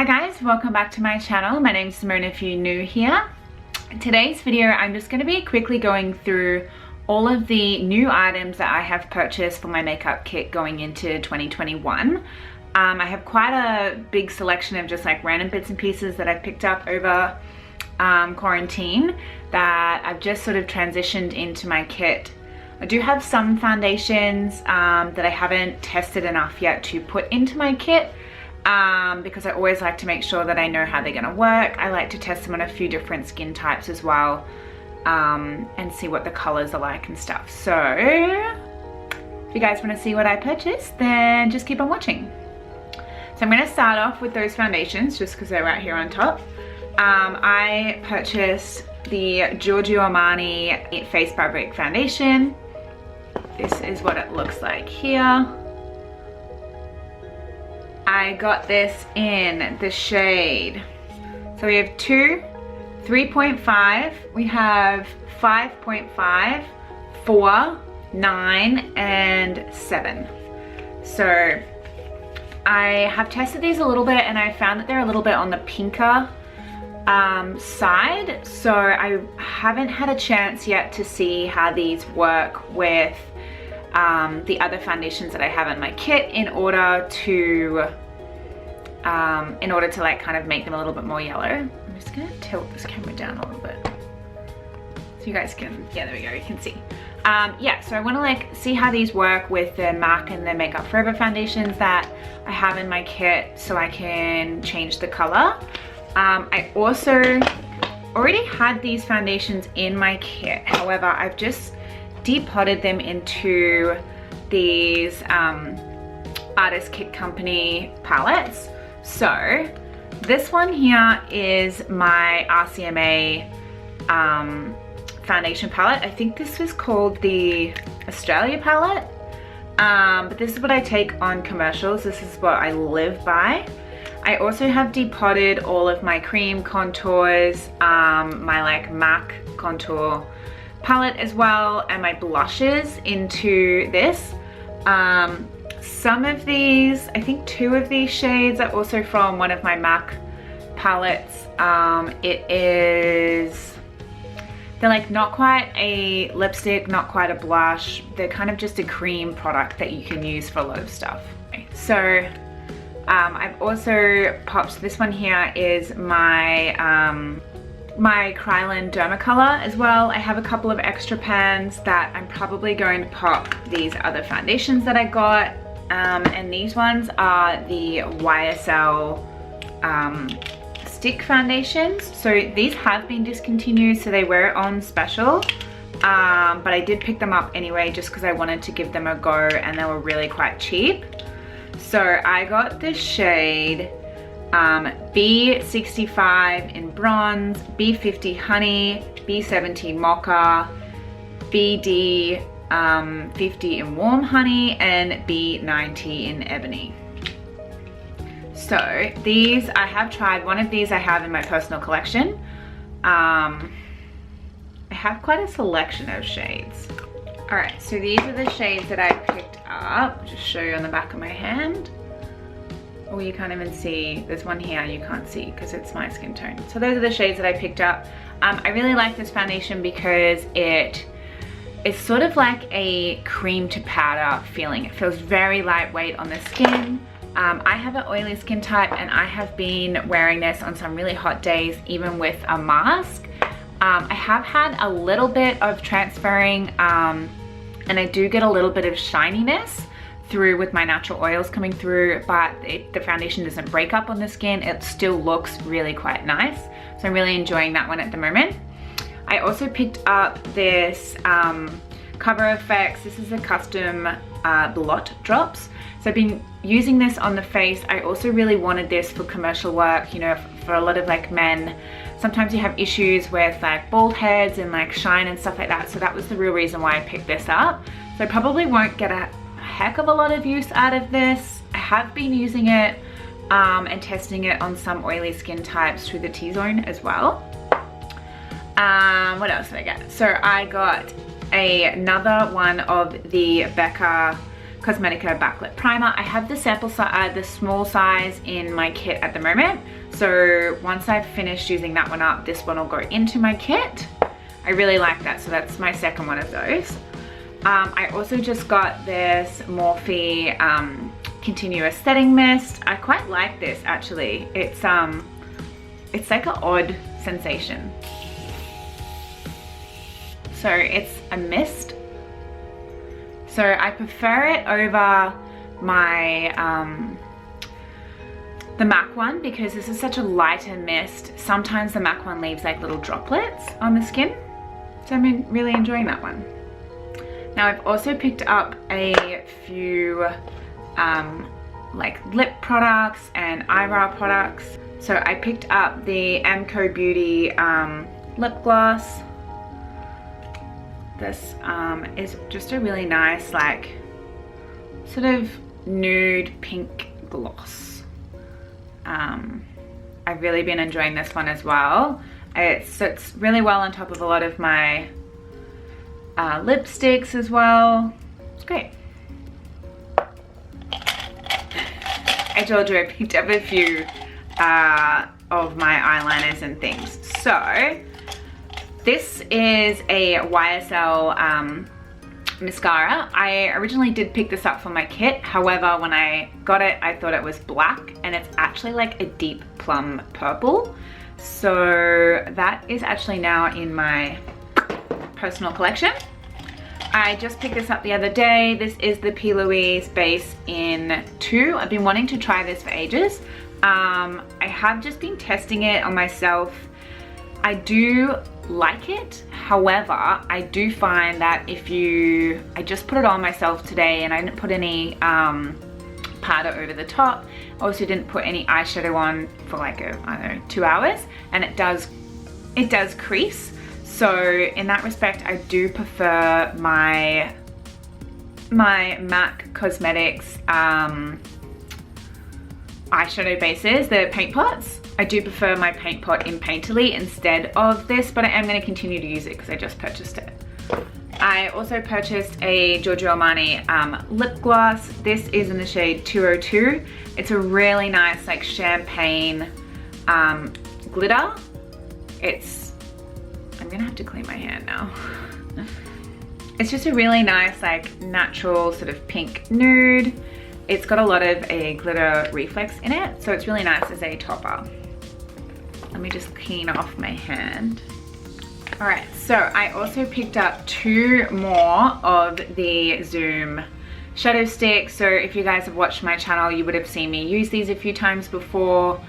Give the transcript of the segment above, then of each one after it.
Hi guys, welcome back to my channel. My name's Simone if you're new here. In today's video, I'm just going to be quickly going through all of the new items that I have purchased for my makeup kit going into 2021. I have quite a big selection of just like random bits and pieces that I've picked up over quarantine that I've just sort of transitioned into my kit. I do have some foundations that I haven't tested enough yet to put into my kit because I always like to make sure that I know how they're going to work. I like to test them on a few different skin types as well and see what the colors are like and stuff. So if you guys want to see what I purchased, then just keep on watching. So I'm going to start off with those foundations just because they're right here on top. I purchased the Giorgio Armani Face Fabric Foundation. This is what it looks like here. I got this in the shade. So we have 2, 3.5, we have 5.5, 4, 9, and 7. So I have tested these a little bit and I found that they're a little bit on the pinker side. So I haven't had a chance yet to see how these work with the other foundations that I have in my kit in order to like kind of make them a little bit more yellow. I'm just gonna tilt this camera down a little bit so you guys can, yeah, there we go, you can see. Yeah, so I want to like see how these work with the MAC and the Makeup Forever foundations that I have in my kit so I can change the color. I also already had these foundations in my kit, however I've just depotted them into these Artist Kit Company palettes. So this one here is my RCMA foundation palette. I think this was called the Australia palette, but this is what I take on commercials. This is what I live by. I also have depotted all of my cream contours, my like MAC contour palette as well, and my blushes into this. Some of these, I think 2 of these shades are also from one of my MAC palettes. They're like not quite a lipstick, not quite a blush. They're kind of just a cream product that you can use for a lot of stuff. So I've also popped, this one here is my my Krylon Dermacolor as well. I have a couple of extra pans that I'm probably going to pop these other foundations that I got. And these ones are the YSL stick foundations. So these have been discontinued, so they were on special. But I did pick them up anyway just because I wanted to give them a go and they were really quite cheap. So I got this shade B65 in bronze, B50 honey, B70 mocha, BD 50 in warm honey, and B90 in ebony. So these I have tried. One of these I have in my personal collection. I have quite a selection of shades. All right, so these are the shades that I picked up. I'll just show you on the back of my hand. Oh, you can't even see. There's one here you can't see because it's my skin tone. So those are the shades that I picked up. I really like this foundation because it's sort of like a cream to powder feeling. It feels very lightweight on the skin. I have an oily skin type and I have been wearing this on some really hot days even with a mask. I have had a little bit of transferring and I do get a little bit of shininess through with my natural oils coming through, but the foundation doesn't break up on the skin. It still looks really quite nice. So I'm really enjoying that one at the moment. I also picked up this Cover FX. This is a custom blot drops. So I've been using this on the face. I also really wanted this for commercial work, you know, for a lot of like men. Sometimes you have issues with like bald heads and like shine and stuff like that. So that was the real reason why I picked this up. So I probably won't get a heck of a lot of use out of this. I have been using it and testing it on some oily skin types through the T-zone as well. What else did I get? So I got another one of the Becca Cosmetico Backlit Primer. I have the sample size, the small size in my kit at the moment. So once I've finished using that one up, this one will go into my kit. I really like that, so that's my second one of those. I also just got this Morphe Continuous Setting Mist. I quite like this actually. It's like an odd sensation. So it's a mist. So I prefer it over my the MAC one because this is such a lighter mist. Sometimes the MAC one leaves like little droplets on the skin. So I'm really enjoying that one. Now I've also picked up a few like lip products and eyebrow products. So I picked up the Amco Beauty lip gloss. This is just a really nice like sort of nude pink gloss. I've really been enjoying this one as well. It sits really well on top of a lot of my lipsticks as well. It's great. I told you I picked up a few of my eyeliners and things. So this is a Ysl mascara. I originally did pick this up for my kit. However, when I got it, I thought it was black and it's actually like a deep plum purple. So that is actually now in my personal collection. I just picked this up the other day. This is the Louise Base in 2. I've been wanting to try this for ages. I have just been testing it on myself. I do like it. However, I do find that I just put it on myself today and I didn't put any powder over the top. Also didn't put any eyeshadow on for like I don't know, 2 hours, and it does crease. So in that respect, I do prefer my MAC Cosmetics eyeshadow bases, the paint pots. I do prefer my paint pot in Painterly instead of this, but I am going to continue to use it because I just purchased it. I also purchased a Giorgio Armani lip gloss. This is in the shade 202. It's a really nice like champagne glitter. I'm gonna have to clean my hand now. It's just a really nice like natural sort of pink nude. It's got a lot of a glitter reflex in it, so it's really nice as a topper. Let me just clean off my hand. All right, so I also picked up 2 more of the Zoom shadow sticks. So if you guys have watched my channel, you would have seen me use these a few times before.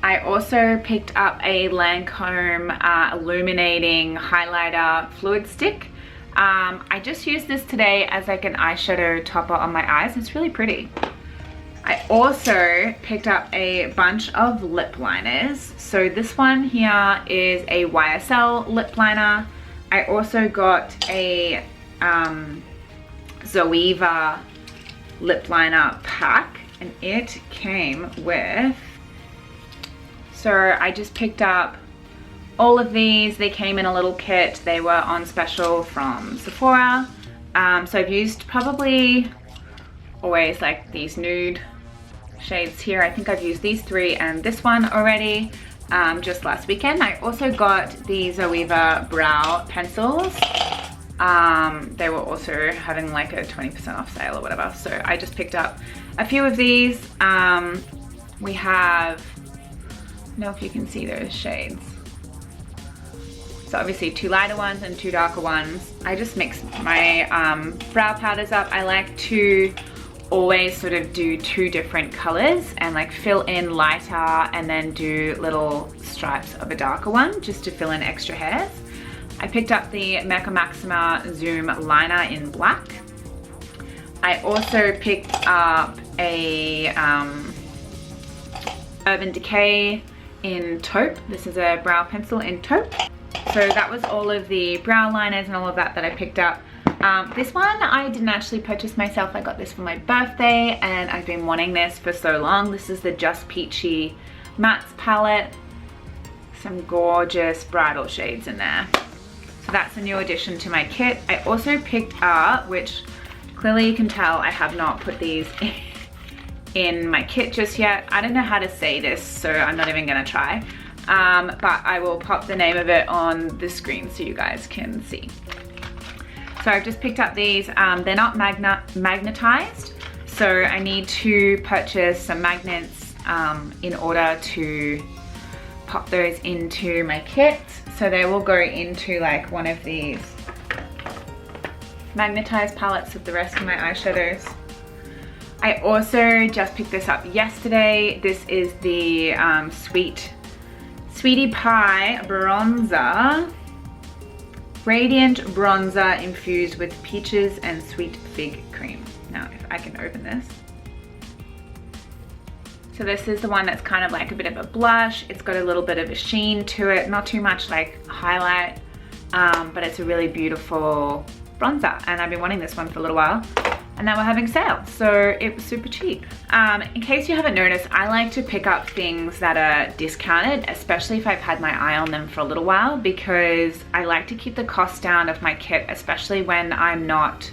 I also picked up a Lancome Illuminating highlighter fluid stick. I just used this today as like an eyeshadow topper on my eyes. It's really pretty. I also picked up a bunch of lip liners. So this one here is a YSL lip liner. I also got a Zoeva lip liner pack, and it came with, so I just picked up all of these. They came in a little kit. They were on special from Sephora. So I've used probably always like these nude shades here. I think I've used these 3 and this one already just last weekend. I also got the Zoeva brow pencils. They were also having like a 20% off sale or whatever. So I just picked up a few of these. We have, I don't know if you can see those shades. So obviously 2 lighter ones and 2 darker ones. I just mix my brow powders up. I like to always sort of do 2 different colors and like fill in lighter and then do little stripes of a darker one just to fill in extra hairs. I picked up the Mecca Maxima Zoom liner in black. I also picked up a Urban Decay in taupe. This is a brow pencil in taupe. So that was all of the brow liners and all of that I picked up. This one I didn't actually purchase myself. I got this for my birthday and I've been wanting this for so long. This is the Just Peachy Mattes palette. Some gorgeous bridal shades in there. So that's a new addition to my kit. I also picked up, which Clearly you can tell I have not put these in my kit just yet. I don't know how to say this, so I'm not even gonna try. But I will pop the name of it on the screen so you guys can see. So I've just picked up these. They're not magnetized, so I need to purchase some magnets in order to pop those into my kit. So they will go into like one of these magnetized palettes of the rest of my eyeshadows. I also just picked this up yesterday. This is the Sweetie Pie Bronzer. Radiant Bronzer infused with peaches and sweet fig cream. Now, if I can open this. So this is the one that's kind of like a bit of a blush. It's got a little bit of a sheen to it. Not too much like highlight, but it's a really beautiful bronzer. And I've been wanting this one for a little while. And now we're having sale, so it was super cheap. In case you haven't noticed, I like to pick up things that are discounted, especially if I've had my eye on them for a little while, because I like to keep the cost down of my kit, especially when I'm not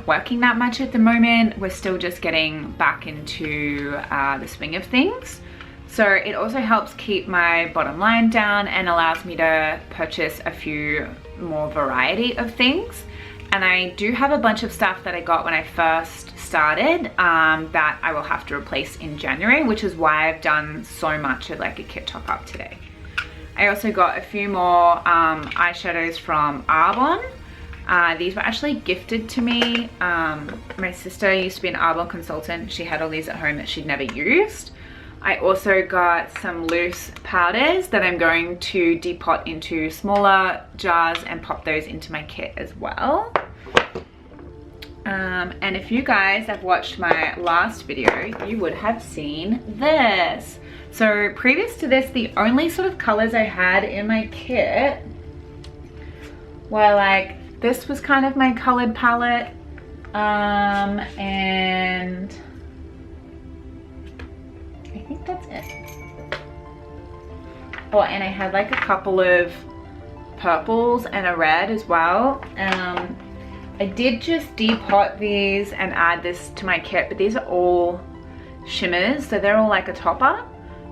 working that much at the moment. We're still just getting back into the swing of things. So it also helps keep my bottom line down and allows me to purchase a few more variety of things. And I do have a bunch of stuff that I got when I first started that I will have to replace in January, which is why I've done so much of like a kit top up today. I also got a few more eyeshadows from Arbonne. These were actually gifted to me. My sister used to be an Arbonne consultant. She had all these at home that she'd never used. I also got some loose powders that I'm going to depot into smaller jars and pop those into my kit as well. And if you guys have watched my last video, you would have seen this. So previous to this, the only sort of colors I had in my kit were like, this was kind of my colored palette, and I think that's it. Oh, and I had like a couple of purples and a red as well. I did just depot these and add this to my kit, but these are all shimmers, so they're all like a topper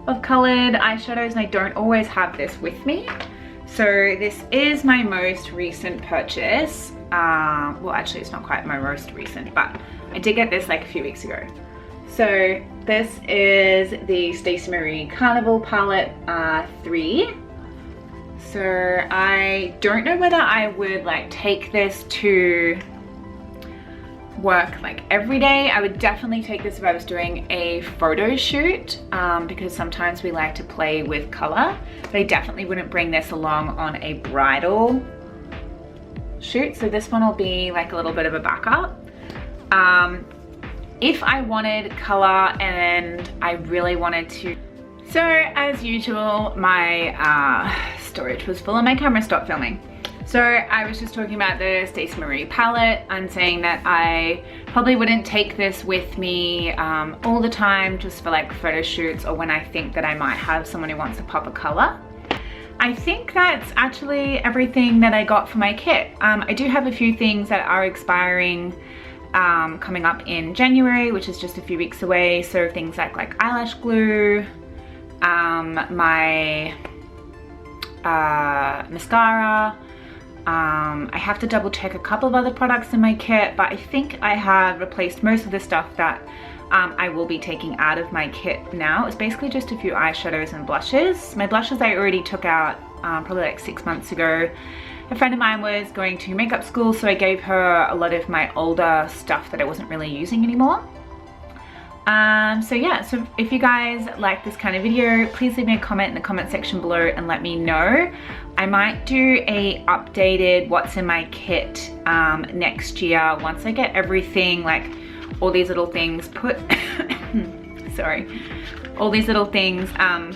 of colored eyeshadows, and I don't always have this with me. So this is my most recent purchase. Well, actually it's not quite my most recent, but I did get this like a few weeks ago. So this is the Stacey Marie Carnival palette 3. So I don't know whether I would like take this to work like every day. I would definitely take this if I was doing a photo shoot, because sometimes we like to play with color, but I definitely wouldn't bring this along on a bridal shoot. So this one will be like a little bit of a backup. If I wanted color and I really wanted to. So as usual, my storage was full and my camera stopped filming. So I was just talking about the Stacey Marie palette and saying that I probably wouldn't take this with me all the time, just for like photo shoots or when I think that I might have someone who wants to pop a color. I think that's actually everything that I got for my kit. I do have a few things that are expiring coming up in January, which is just a few weeks away. So things like eyelash glue, my mascara. I have to double check a couple of other products in my kit, but I think I have replaced most of the stuff that I will be taking out of my kit now. It's basically just a few eyeshadows and blushes. My blushes I already took out probably like 6 months ago. A friend of mine was going to makeup school, so I gave her a lot of my older stuff that I wasn't really using anymore. So yeah, so if you guys like this kind of video, please leave me a comment in the comment section below and let me know. I might do a updated what's in my kit next year once I get everything, like all these little things put sorry, all these little things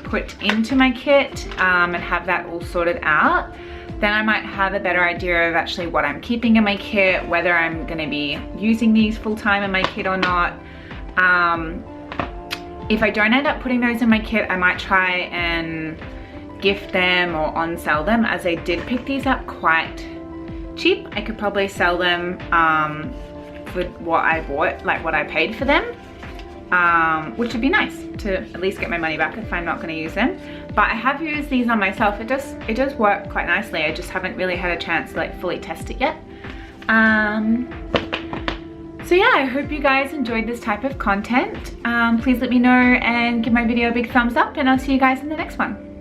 put into my kit and have that all sorted out. Then I might have a better idea of actually what I'm keeping in my kit, whether I'm going to be using these full time in my kit or not. If I don't end up putting those in my kit, I might try and gift them or on sell them, as I did pick these up quite cheap. I could probably sell them for what I bought, like what I paid for them, which would be nice to at least get my money back if I'm not going to use them. But I have used these on myself. It does work quite nicely. I just haven't really had a chance to like fully test it yet. So yeah, I hope you guys enjoyed this type of content. Please let me know and give my video a big thumbs up, and I'll see you guys in the next one.